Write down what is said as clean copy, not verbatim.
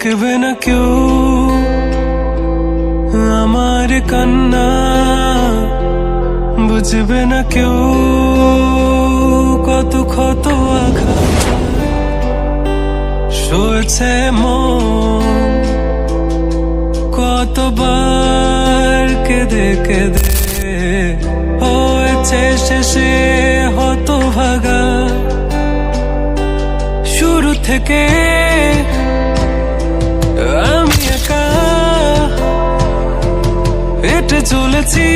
দেখবে না কেউ আমার কান্না, বুঝবে না কেউ কত ক্ষত আঘাত সয়েছে মন, কতবার কেঁদে কেঁদে হয়েছে শেষে হতভাগা। শুরু থেকে আমি একা হেঁটে চলেছি